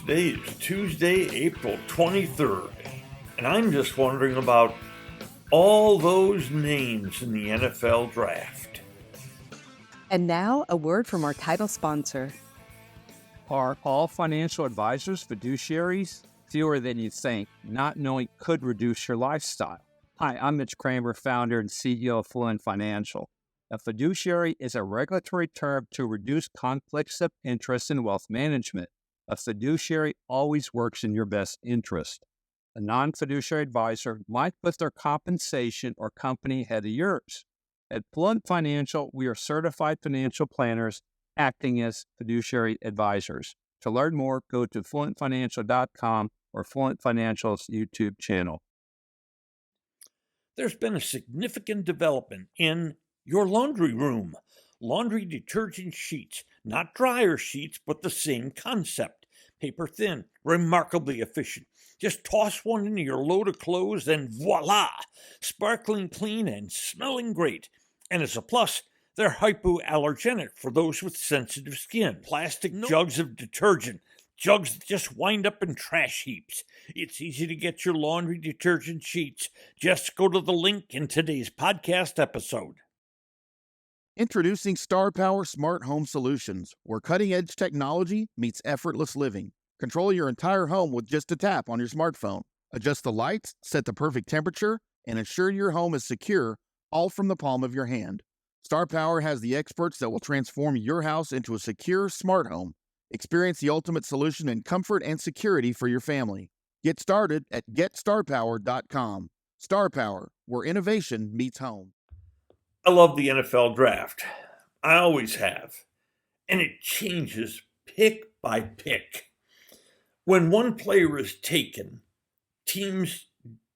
Today is Tuesday, April 23rd, and I'm just wondering about all those names in the NFL draft. And now, a word from our title sponsor. Are all financial advisors fiduciaries? Fewer than you think. Not knowing could reduce your lifestyle. Hi, I'm Mitch Kramer, founder and CEO of Fluent Financial. A fiduciary is a regulatory term to reduce conflicts of interest in wealth management. A fiduciary always works in your best interest. A non-fiduciary advisor might put their compensation or company ahead of yours. At Fluent Financial, we are certified financial planners acting as fiduciary advisors. To learn more, go to fluentfinancial.com or Fluent Financial's YouTube channel. There's been a significant development in your laundry room. Laundry detergent sheets, not dryer sheets, but the same concept. Paper thin, remarkably efficient. Just toss one into your load of clothes and voila! Sparkling clean and smelling great. And as a plus, they're hypoallergenic for those with sensitive skin. Plastic jugs of detergent, jugs that just wind up in trash heaps. It's easy to get your laundry detergent sheets. Just go to the link in today's podcast episode. Introducing Star Power Smart Home Solutions, where cutting-edge technology meets effortless living. Control your entire home with just a tap on your smartphone. Adjust the lights, set the perfect temperature, and ensure your home is secure, all from the palm of your hand. Star Power has the experts that will transform your house into a secure, smart home. Experience the ultimate solution in comfort and security for your family. Get started at GetStarPower.com. Star Power, where innovation meets home. I love the NFL draft. I always have. And it changes pick by pick. When one player is taken, teams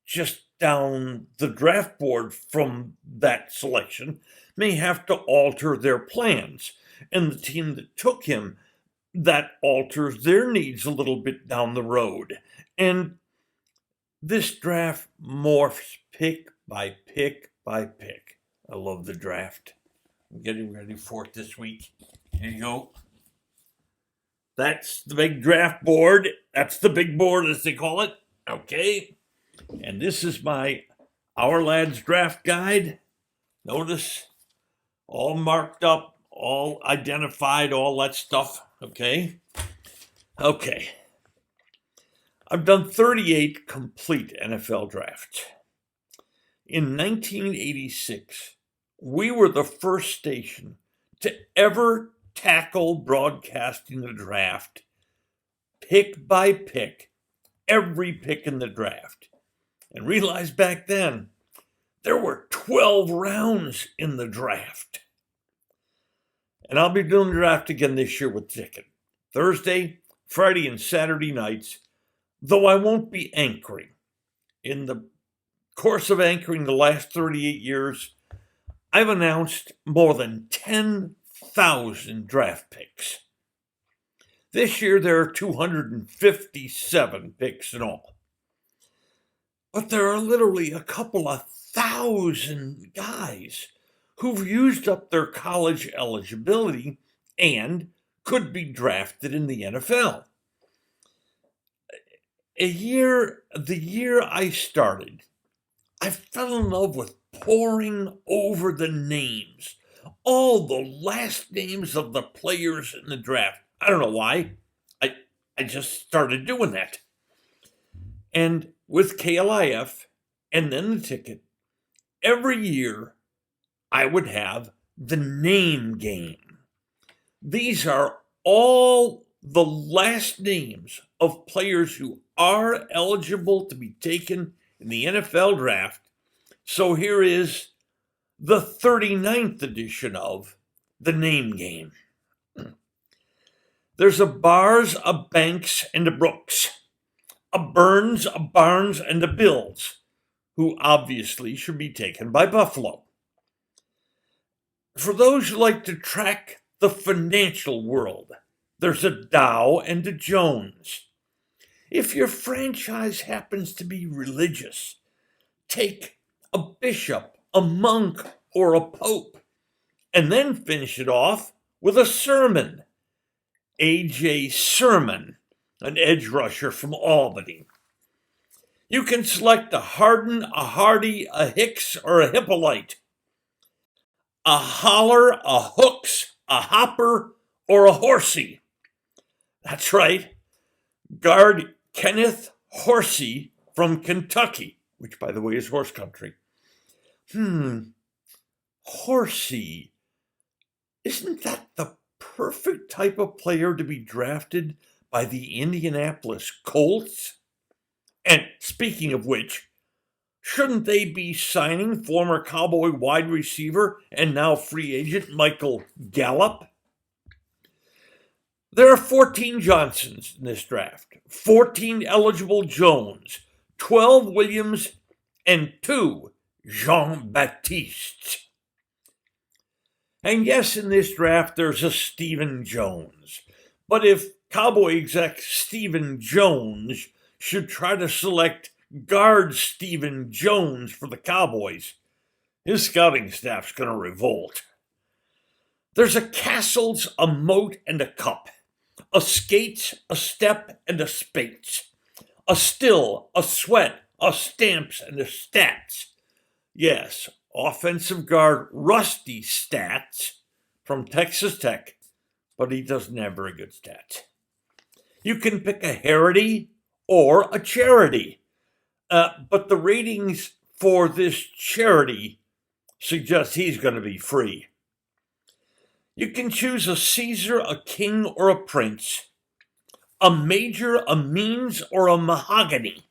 just down the draft board from that selection may have to alter their plans. And the team that took him, that alters their needs a little bit down the road. And this draft morphs pick by pick by pick. I love the draft. I'm getting ready for it this week. Here you go. That's the big draft board. That's the big board, as they call it. Okay. And this is my Our Lads draft guide. Notice, all marked up, all identified, all that stuff. Okay. Okay. I've done 38 complete NFL drafts. In 1986, we were the first station to ever tackle broadcasting the draft, pick by pick, every pick in the draft. And realize back then, there were 12 rounds in the draft. And I'll be doing the draft again this year with Ticket. Thursday, Friday, and Saturday nights, though I won't be anchoring. In the course of anchoring the last 38 years, I've announced more than 10,000 draft picks. This year, there are 257 picks in all. But there are literally a couple of thousand guys who've used up their college eligibility and could be drafted in the NFL. The year I started, I fell in love with poring over the names, all the last names of the players in the draft. I don't know why. I just started doing that. And with KLIF and then the Ticket, every year I would have the name game. These are all the last names of players who are eligible to be taken in the NFL draft. So here is the 39th edition of the name game. There's a Bars, a Banks, and a Brooks, a Burns, a Barnes, and a Bills, who obviously should be taken by Buffalo. For those who like to track the financial world, there's a Dow and a Jones. If your franchise happens to be religious, take a bishop, a monk, or a pope, and then finish it off with a sermon. A.J. Sermon an edge rusher from Albany. You can select a Harden, a Hardy, a Hicks, or a Hippolyte, a Holler, a Hooks, a Hopper, or a Horsey. That's right, guard Kenneth Horsey from Kentucky, which, by the way, is horse country. Horsey. Isn't that the perfect type of player to be drafted by the Indianapolis Colts? And speaking of which, shouldn't they be signing former Cowboy wide receiver and now free agent Michael Gallup? There are 14 Johnsons in this draft, 14 eligible Jones, 12 Williams, and 2 Jean-Baptistes. And yes, in this draft, there's a Stephen Jones. But if Cowboy exec Stephen Jones should try to select guard Stephen Jones for the Cowboys, his scouting staff's going to revolt. There's a Castles, a Moat, and a Cup, a Skates, a Step, and a Spates, a Still, a Sweat, a Stamps, and a Stats. Yes, offensive guard Rusty Stats from Texas Tech, but he doesn't have very good stats. You can pick a Harity or a Charity, but the ratings for this Charity suggest he's going to be free. You can choose a Caesar, a King, or a Prince, a Major, a Means, or a Mahogany.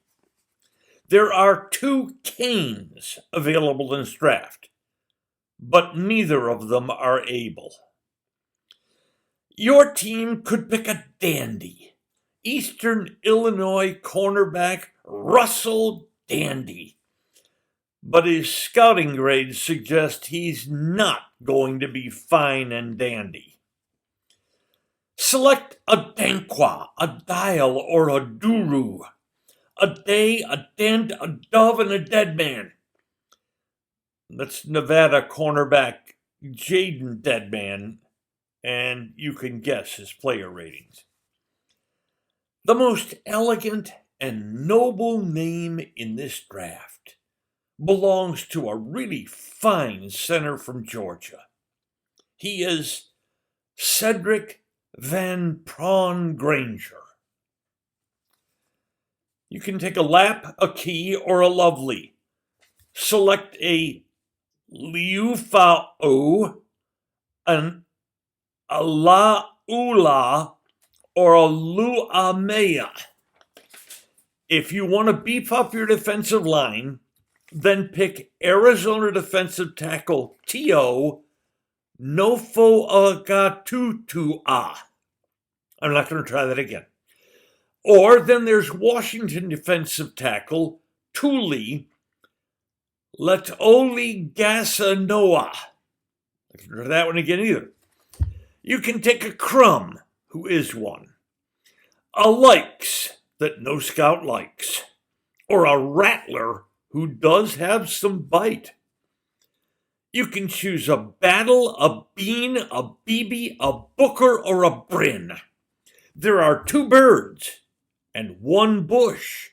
There are 2 Canes available in this draft, but neither of them are able. Your team could pick a dandy, Eastern Illinois cornerback Russell Dandy, but his scouting grades suggest he's not going to be fine and dandy. Select a Danqua, a Dial, or a Duru, a Day, a Dent, a Dove, and a Dead Man. That's Nevada cornerback Jaden Deadman, and you can guess his player ratings. The most elegant and noble name in this draft belongs to a really fine center from Georgia. He is Cedric Van Prawn Granger. You can take a Lap, a Key, or a Lovely. Select a Liufa'u, an Alaula, or a Luamea. If you want to beef up your defensive line, then pick Arizona defensive tackle T.O. Nofo'agatutu'a. I'm not going to try that again. Or then there's Washington defensive tackle Tuli Letoli Gasanoa. I can't try that one again either. You can take a Crumb, who is one, a Likes that no scout likes, or a Rattler who does have some bite. You can choose a Battle, a Bean, a BB, a Booker, or a Bryn. There are 2 birds and 1 bush,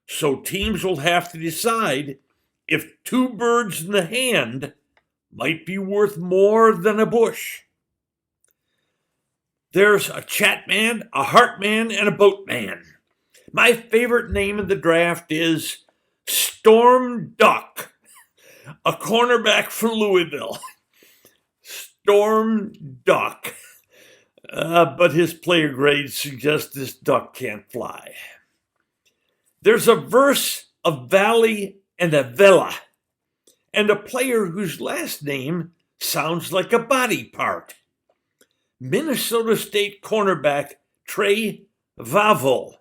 so teams will have to decide if 2 birds in the hand might be worth more than a bush. There's a Chatman, a Heartman, and a Boatman. My favorite name in the draft is Storm Duck, a cornerback for Louisville. Storm Duck. But his player grades suggest this duck can't fly. There's a Verse, a Valley, and a Vela, and a player whose last name sounds like a body part. Minnesota State cornerback Trey Vavel,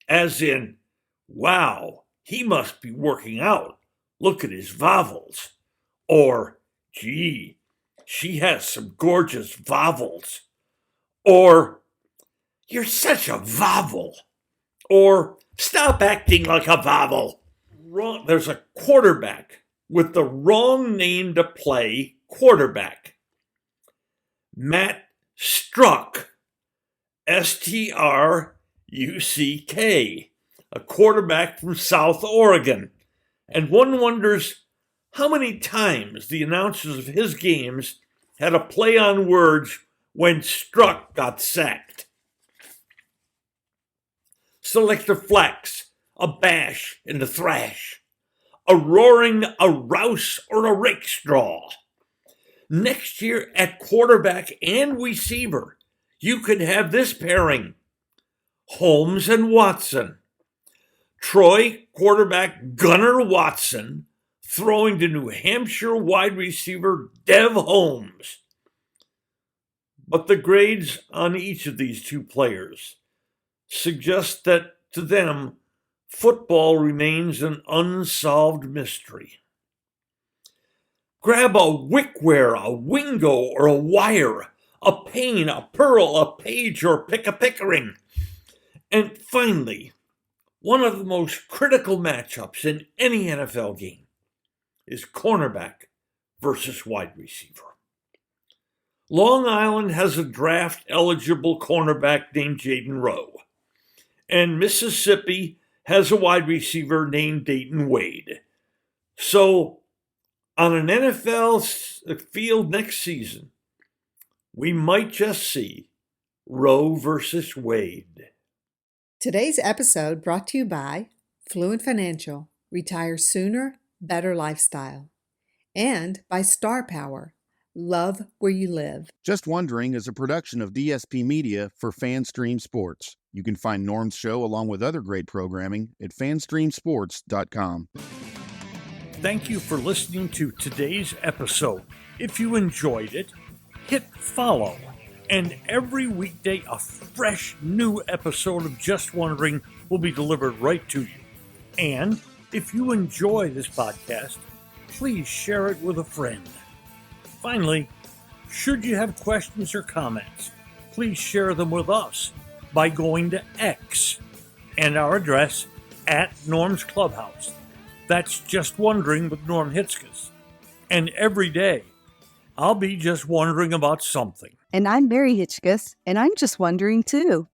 as in, wow, he must be working out. Look at his vavels. Or, gee, she has some gorgeous vavels. Or, you're such a vavel. Or, stop acting like a vavel. There's a quarterback with the wrong name to play quarterback. Matt Struck, Struck, UCK, a quarterback from South Oregon. And one wonders how many times the announcers of his games had a play on words when Struck got sacked. Selector Flex, a bash and a thrash, a roaring, a rouse, or a rakestraw. Next year at quarterback and receiver, you could have this pairing: Holmes and Watson. Troy quarterback Gunnar Watson throwing to New Hampshire wide receiver Dev Holmes. But the grades on each of these two players suggest that to them, football remains an unsolved mystery. Grab a Wickware, a Wingo, or a Wire, a Payne, a Pearl, a Page, or pick a Pickering. And finally, one of the most critical matchups in any NFL game is cornerback versus wide receiver. Long Island has a draft-eligible cornerback named Jaden Rowe, and Mississippi has a wide receiver named Dayton Wade. So, on an NFL field next season, we might just see Rowe versus Wade. Today's episode brought to you by Fluent Financial, Retire Sooner, Better Lifestyle, and by Star Power, Love Where You Live. Just Wondering is a production of DSP Media for FanStream Sports. You can find Norm's show along with other great programming at fanstreamsports.com. Thank you for listening to today's episode. If you enjoyed it, hit follow. And every weekday, a fresh new episode of Just Wondering will be delivered right to you. And if you enjoy this podcast, please share it with a friend. Finally, should you have questions or comments, please share them with us by going to X and our address at Norm's Clubhouse. That's Just Wondering with Norm Hitzges. And every day, I'll be just wondering about something. And I'm Mary Hitzges, and I'm just wondering too.